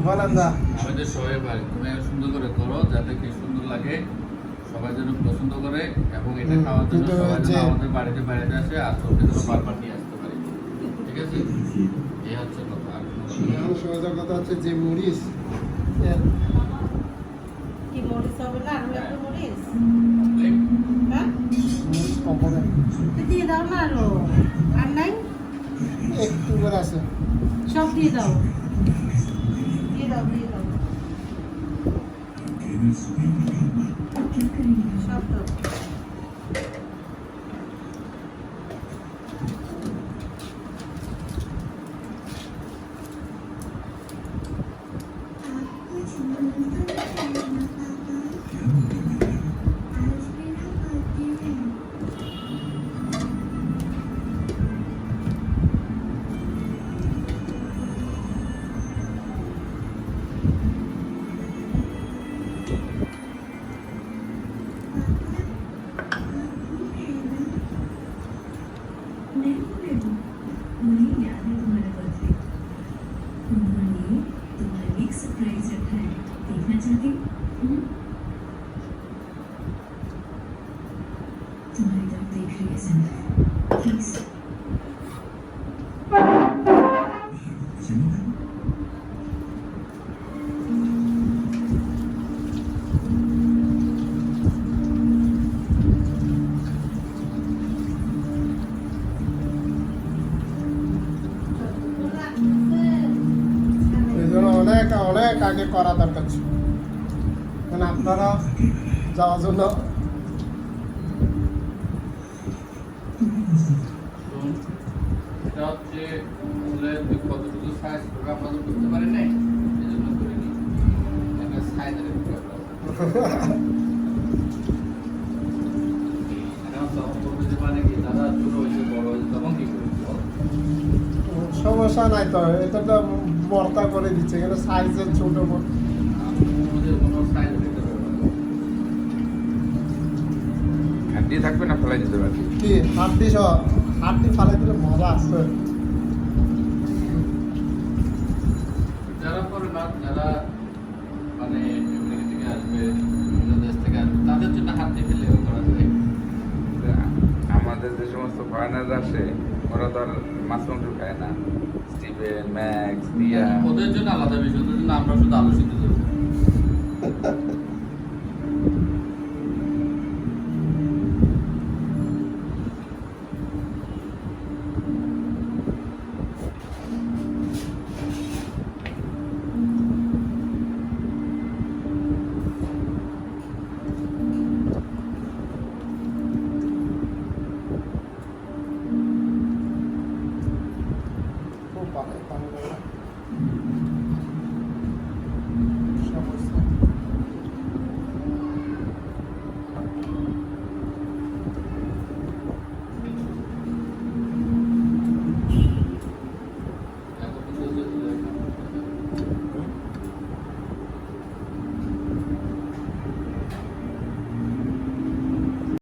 আমাদের সবাই ভাই তুমি সুন্দর করে করো যাতে কি সুন্দর লাগে, সবাই যেন পছন্দ করে এবং এটা খাওয়ার জন্য সবাই যেন আমাদের বাড়িতে বাড়িতে আসে আর সবকে যেন বারবার নিয়ে আসতে পারি। ঠিক আছে, এই হচ্ছে কথা। সোজা কথা হচ্ছে যে মরিচ কি মরিচ হবে না, আরো একটা মরিচ হ্যাঁ কম্পোনেন্ট দিয়ে দাও না, আরো আর নাই একটু করে আছে, সব দিয়ে দাও, দিয়ে দাও, দিয়ে দাও সব দাও। तुम्हारी तरफ देख रही है सिंधु, प्लीज। অনেক অনেক আগে করা দরকার ছিল, মানে আপনারা যাওয়ার জন্য এটা হচ্ছে আসলে কতটুকু সাইজ প্রোগ্রাম আমাদের করতে পারি নাই, এই জন্য করে নিই একটা সাইজের সমস্যা নাই তো, এটা তো বর্তা করে দিচ্ছে কিন্তু সাইজের ছোট বড় হাড্ডি থাকবে না ফেলাই দিতে পারবি কি হাড্ডি সহ হাড্ডি ফালাই দিলে মজা আসবে। যারা করে না, যারা মানে এমনি থেকে আসবে, অন্য দেশ থেকে আসবে, তাদের জন্য হাত দিয়ে ফেলে করা যায়। আমাদের যে সমস্ত ফরেনার আসে ওরা তো আর মাছ মাংস খায় না, স্টিভেন ম্যাক্স দিয়া ওদের জন্য আলাদা বিষয়, ওদের জন্য আমরা শুধু আলো সিদ্ধ দেবো।